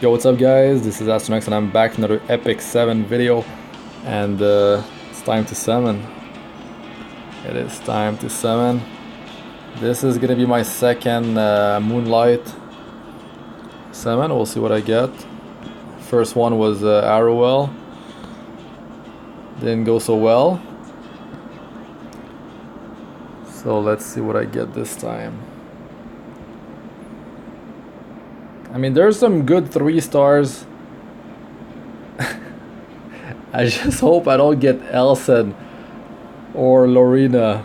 Yo, what's up guys? This is Astranox and I'm back with another epic 7 video, and it's time to summon. It is time to summon. This is gonna be my second Moonlight Summon. We'll see what I get. First one was Arrowell. Didn't go so well. So let's see what I get this time. I mean, there's some good 3 stars. I just hope I don't get Elsen or Lorena,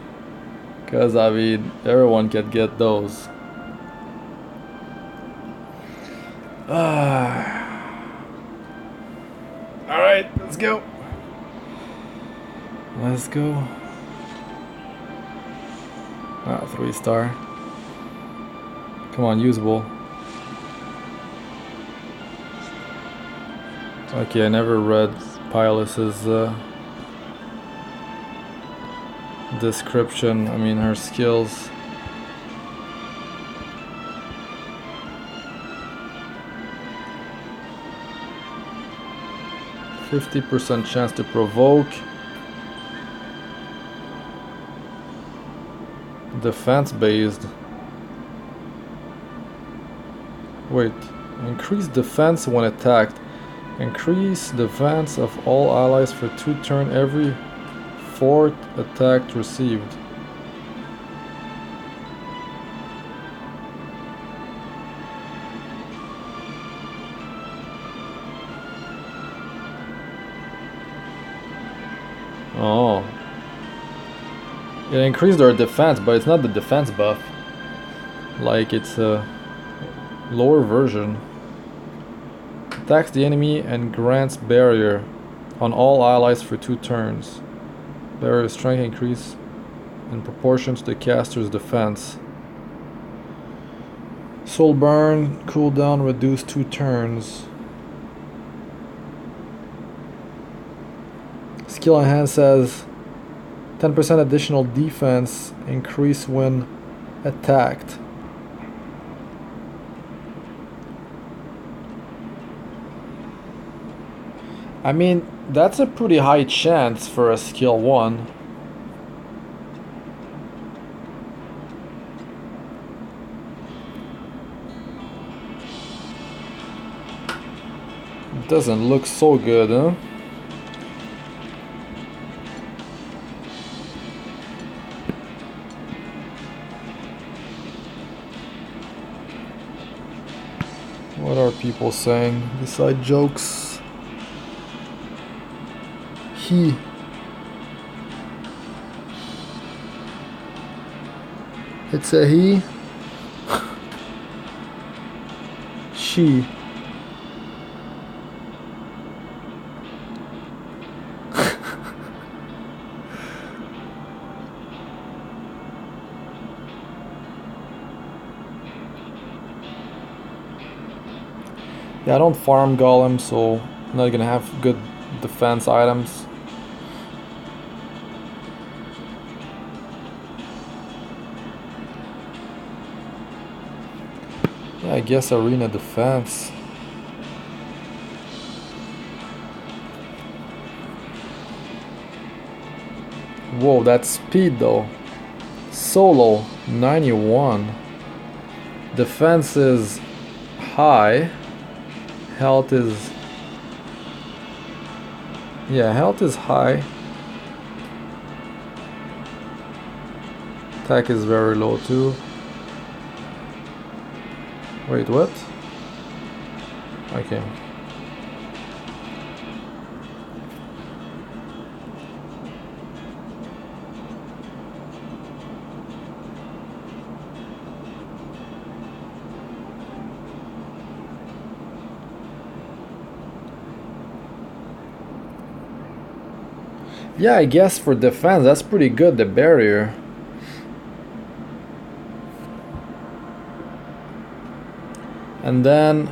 because I mean, everyone can get those. Alright, let's go. Let's go. 3 star. Come on, usable. Okay, I never read Pilus's description. I mean, her skills. %50 chance to provoke. Defense based. Wait, increase defense when attacked. Increase defense of all allies for 2 turns every 4th attack received. Oh. It increased their defense, but it's not the defense buff. Like, it's a lower version. Attacks the enemy and grants barrier on all allies for 2 turns. Barrier strength increase in proportion to the caster's defense. Soul burn, cooldown reduced 2 turns. Skill on hand says 10% additional defense increase when attacked. I mean, that's a pretty high chance for a skill 1. It doesn't look so good, huh? What are people saying beside jokes? He. It's a he. She. Yeah, I don't farm golem, so I'm not gonna have good defense items. Yeah, I guess arena defense. Whoa, that's speed though. Solo 91. Defense is high. Health is... yeah, health is high. Attack is very low too. Wait, what? Okay. Yeah, I guess for defense, that's pretty good, the barrier. And then,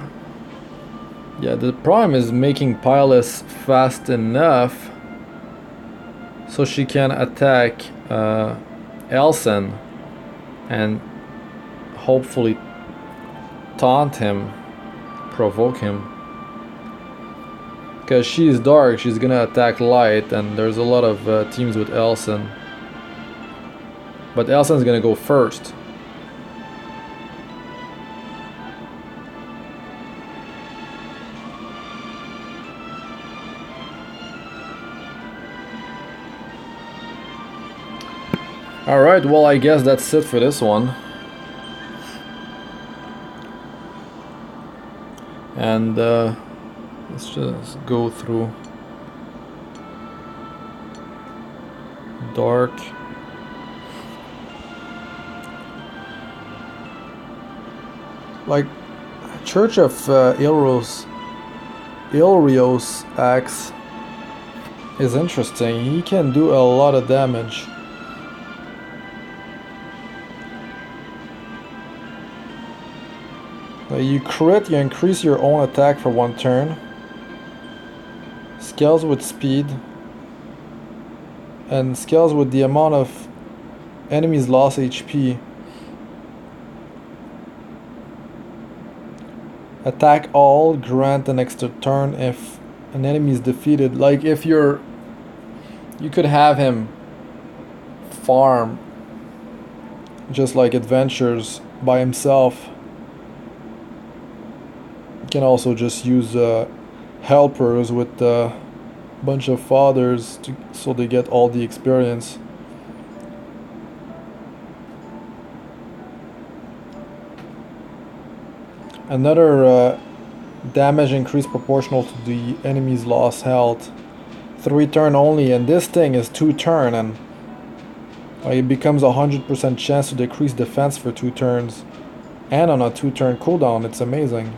yeah, the problem is making Pilus fast enough so she can attack Elsen and hopefully taunt him. provoke him. Because she's dark, she's gonna attack light, and there's a lot of teams with Elson. But Elson's gonna go first. Alright, well I guess that's it for this one. And let's just go through dark. Like Church of Ilrios axe is interesting. He can do a lot of damage. You crit, you increase your own attack for 1 turn. Scales with speed. And scales with the amount of enemies lost HP. Attack all, grant an extra turn if an enemy is defeated. Like if you could have him farm just like adventures by himself. Can also just use helpers with a bunch of fathers so they get all the experience. Another damage increase proportional to the enemy's lost health. 3 turn only, and this thing is 2 turn, and it becomes 100% chance to decrease defense for 2 turns, and on a 2 turn cooldown. It's amazing.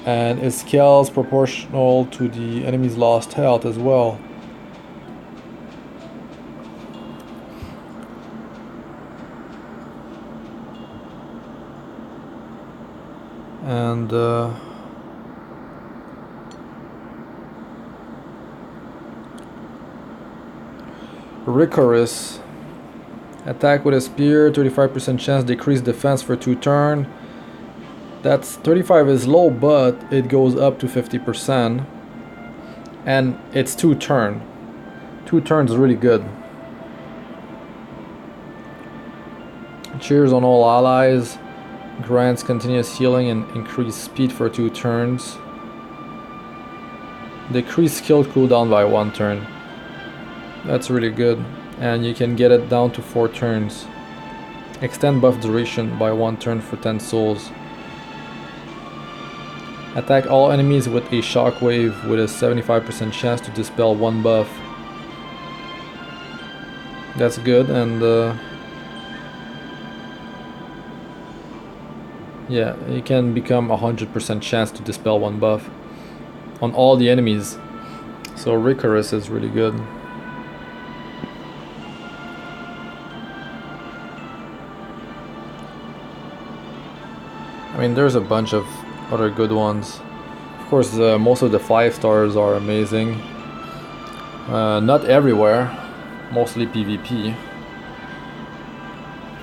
And it scales proportional to the enemy's lost health as well. And Ricorus, attack with a spear, 35% chance, decrease defense for 2 turn. That's 35 is low, but it goes up to 50%, and it's 2 turn. 2 turns is really good. Cheers on all allies, grants continuous healing and increased speed for 2 turns. Decrease skill cooldown by 1 turn. That's really good, and you can get it down to 4 turns. Extend buff duration by 1 turn for 10 souls. Attack all enemies with a shockwave with a 75% chance to dispel 1 buff. That's good, and yeah, you can become 100% chance to dispel 1 buff on all the enemies. So Ricorus is really good. I mean, there's a bunch of other good ones. Of course, most of the 5 stars are amazing. Not everywhere, mostly PvP.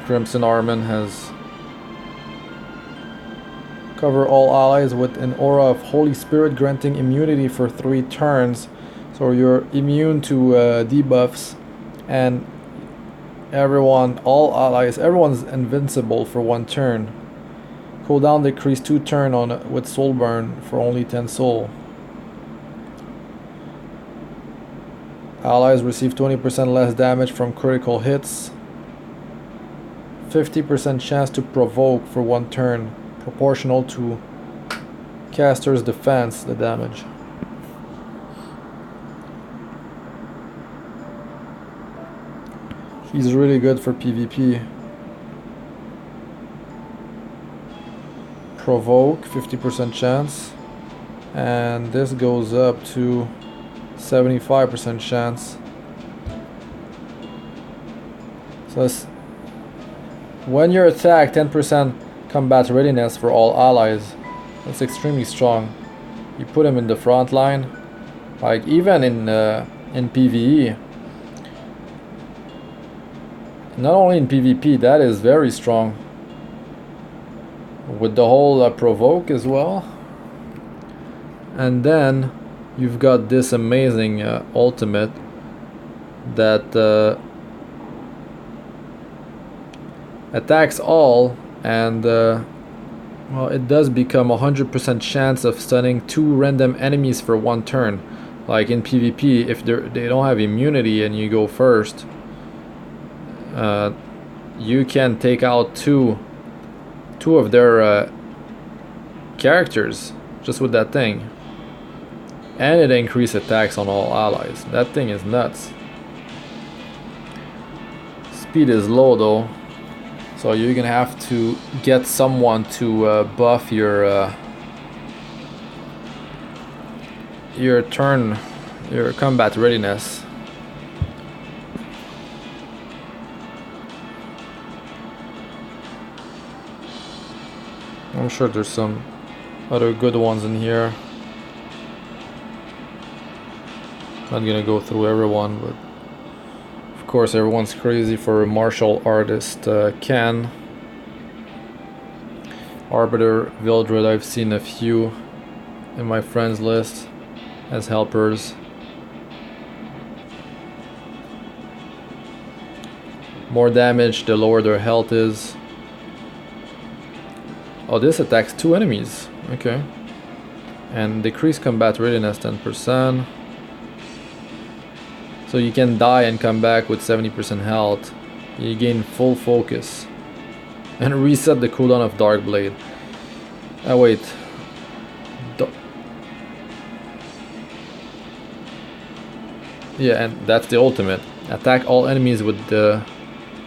Crimson Armin has cover all allies with an aura of Holy Spirit, granting immunity for 3 turns. So you're immune to debuffs, and all allies, everyone's invincible for 1 turn. Cooldown decrease 2 turn with soul burn for only 10 soul. Allies receive 20% less damage from critical hits. 50% chance to provoke for 1 turn, proportional to caster's defense, the damage. He's really good for PvP. Provoke, 50% chance, and this goes up to 75% chance. So when you're attacked, 10% combat readiness for all allies. That's extremely strong. You put him in the front line, like even in PvE. Not only in PvP, that is very strong. with the whole provoke as well. And then you've got this amazing ultimate that attacks all, and well, it does become 100% chance of stunning 2 random enemies for 1 turn. Like in PvP, if they don't have immunity and you go first, you can take out two of their characters just with that thing. And it increases attacks on all allies. That thing is nuts. Speed is low though, so you're gonna have to get someone to buff your combat readiness. I'm sure there's some other good ones in here. Not gonna go through everyone, but of course everyone's crazy for a martial artist Ken. Arbiter Vildred, I've seen a few in my friends list as helpers. More damage the lower their health is. Oh, this attacks 2 enemies. Okay. And decrease combat readiness 10%. So you can die and come back with 70% health. You gain full focus. And reset the cooldown of Dark Blade. Oh wait. Yeah, and that's the ultimate. Attack all enemies with the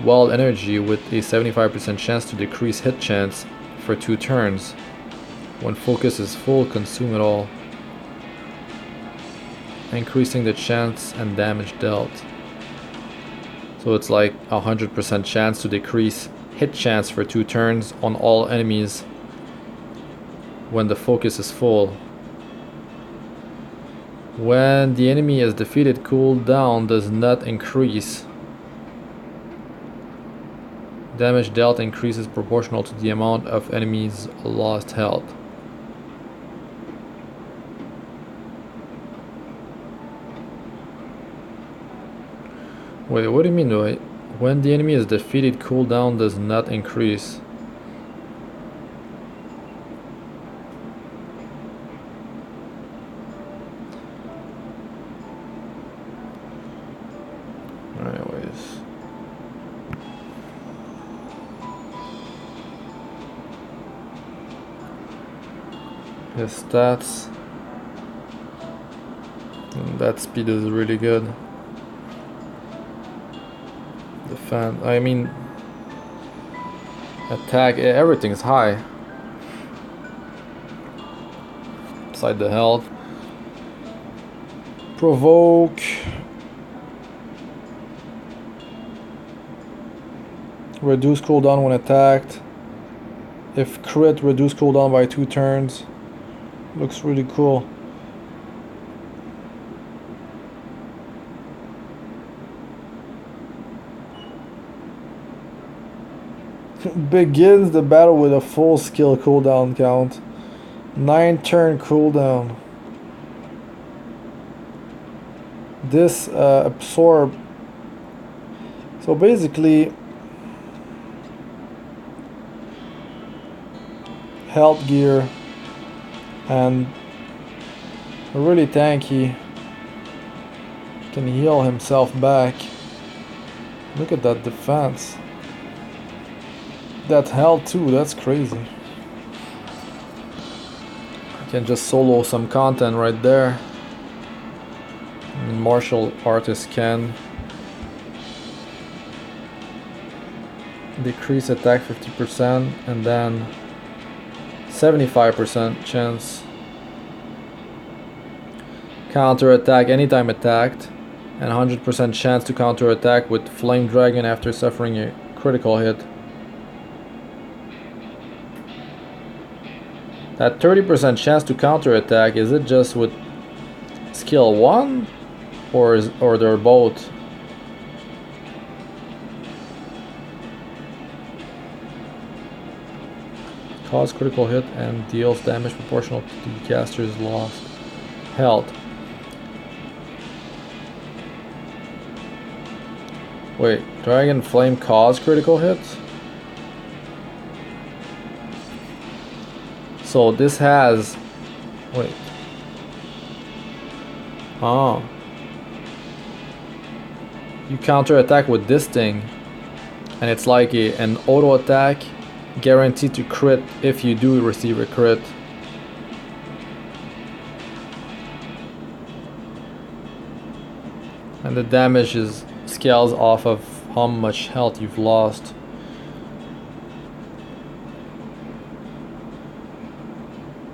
wild energy with a 75% chance to decrease hit chance for 2 turns. When focus is full, consume it all, increasing the chance and damage dealt. So it's like 100% chance to decrease hit chance for 2 turns on all enemies when the focus is full. When the enemy is defeated, cooldown does not increase. Damage dealt increases proportional to the amount of enemies lost health. Wait, what do you mean? When the enemy is defeated, cooldown does not increase. Anyways. His stats. And that speed is really good. Defense, I mean, attack, everything's high. Beside the health. Provoke. Reduce cooldown when attacked. If crit, reduce cooldown by 2 turns. Looks really cool. Begins the battle with a full skill cooldown count. 9 turn cooldown. This absorb. So basically, health gear and really tanky can heal himself back. Look at that defense. That health too, that's crazy. You can just solo some content right there. I mean, martial artists can decrease attack 50% and then 75% chance counter attack anytime attacked, and 100% chance to counter attack with Flame Dragon after suffering a critical hit. That 30% chance to counter attack, is it just with skill 1 or they're both? cause critical hit and deals damage proportional to the caster's lost health. Wait, Dragon Flame cause critical hits? So this has... Wait. Oh. You counter attack with this thing. And it's like an auto attack guaranteed to crit if you do receive a crit. And the damage is scales off of how much health you've lost.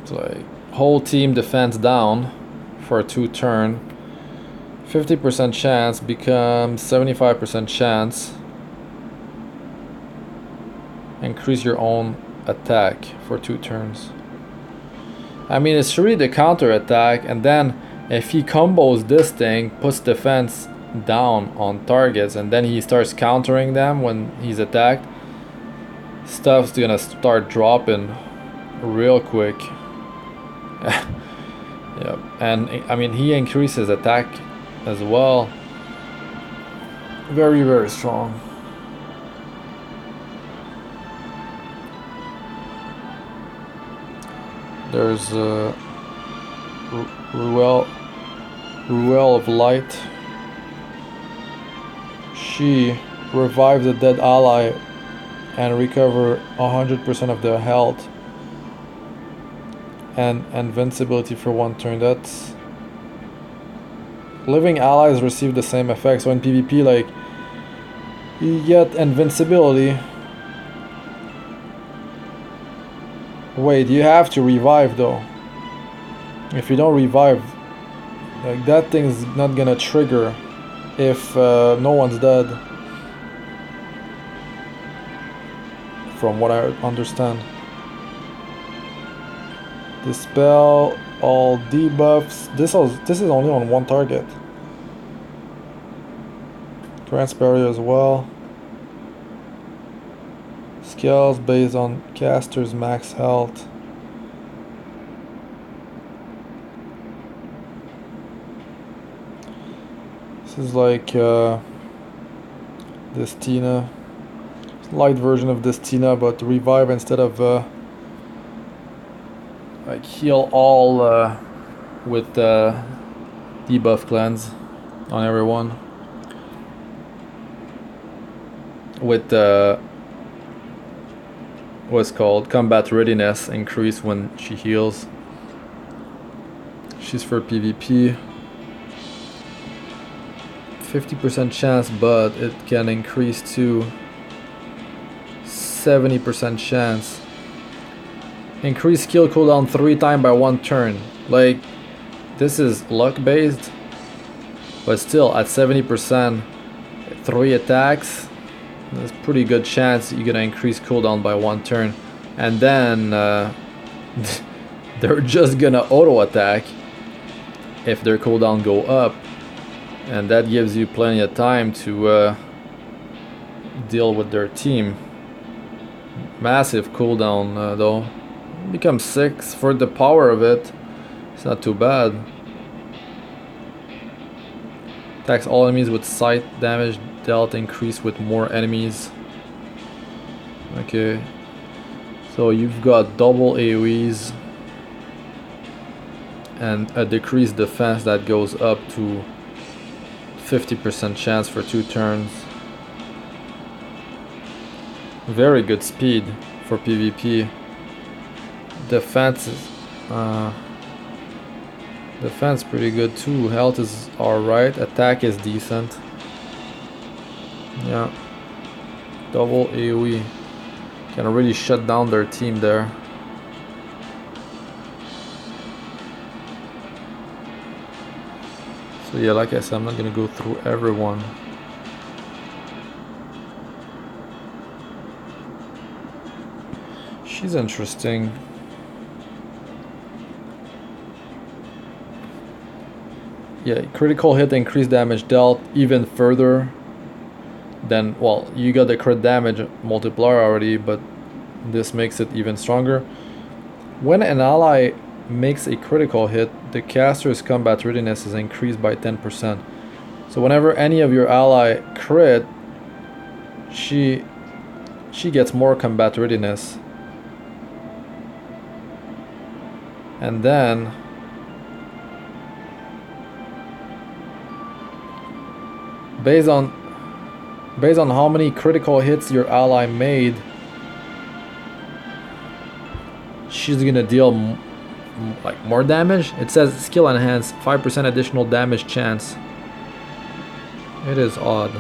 It's like whole team defense down for a 2 turn. 50% chance becomes 75% chance. Increase your own attack for 2 turns. I mean, it's really the counter attack, and then if he combos this thing, puts defense down on targets, and then he starts countering them when he's attacked, stuff's gonna start dropping real quick. Yeah, and I mean, he increases attack as well. Very, very strong. There's Ruel of Light. She revives a dead ally and recover 100% of their health and invincibility for 1 turn. That's... Living allies receive the same effect, so in PvP, like, you get invincibility. Wait, you have to revive though. If you don't revive, like, that thing's not gonna trigger if no one's dead, from what I understand. Dispel all debuffs. This is only on 1 target. Grants barrier as well. Scales based on caster's max health. This is like Destina. Light version of Destina, but revive instead of like heal all with debuff cleanse on everyone. With what's called combat readiness increase when she heals. She's for PvP. 50% chance, but it can increase to 70% chance. Increase skill cooldown 3 times by 1 turn. Like, this is luck based, but still at 70%, 3 attacks, there's pretty good chance you're gonna increase cooldown by 1 turn, and then they're just gonna auto attack if their cooldown go up, and that gives you plenty of time to deal with their team. Massive cooldown though. Becomes 6 for the power of it. It's not too bad. Attacks all enemies with sight damage dealt increase with more enemies. Okay, so you've got double AoEs and a decreased defense that goes up to 50% chance for 2 turns. Very good speed for PvP. Defense is defense pretty good too. Health is alright. Attack is decent. Yeah. Double AoE. Can really shut down their team there. So yeah, like I said, I'm not gonna go through everyone. She's interesting. Yeah, critical hit, increased damage dealt even further than, well, you got the crit damage multiplier already, but This makes it even stronger. When an ally makes a critical hit, the caster's combat readiness is increased by 10%. So whenever any of your ally crit, she gets more combat readiness. And then based on how many critical hits your ally made, she's gonna deal like more damage. It says skill enhance, 5% additional damage chance. It is odd.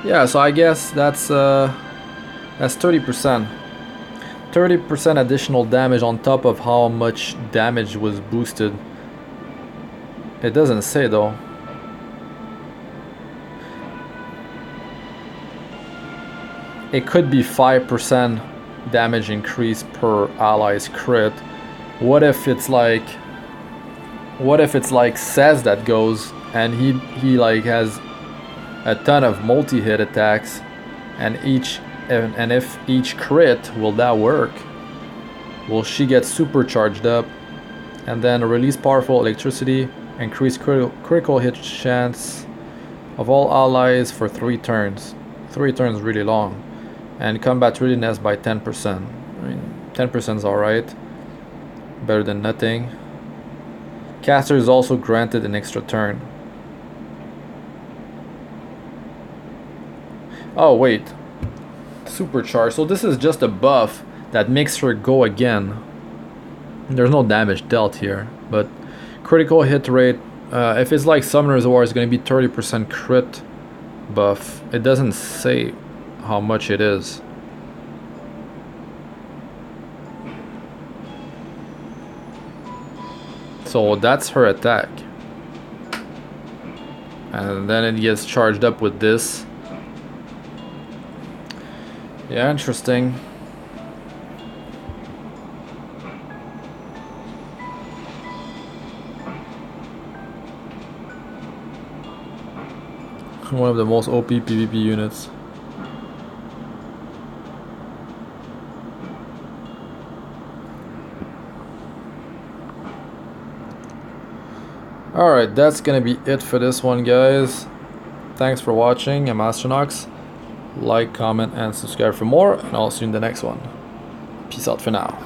Yeah, so I guess that's 30%. 30% additional damage on top of how much damage was boosted. It doesn't say though. It could be 5% damage increase per ally's crit. What if it's like Says that goes and he like has a ton of multi-hit attacks, and if each crit, will that work? Will she get supercharged up? And then release powerful electricity, increase critical hit chance of all allies for 3 turns. 3 turns really long. And combat readiness by 10%. I mean, 10% is alright. Better than nothing. Caster is also granted an extra turn. Oh wait, supercharge. So this is just a buff that makes her go again. There's no damage dealt here, but critical hit rate. If it's like Summoner's War, it's going to be 30% crit buff. It doesn't say how much it is. So that's her attack, and then it gets charged up with this. Yeah, interesting. One of the most OP PvP units. Alright, that's gonna be it for this one, guys. Thanks for watching. I'm Astranox. Like, comment, and subscribe for more, and I'll see you in the next one. Peace out for now.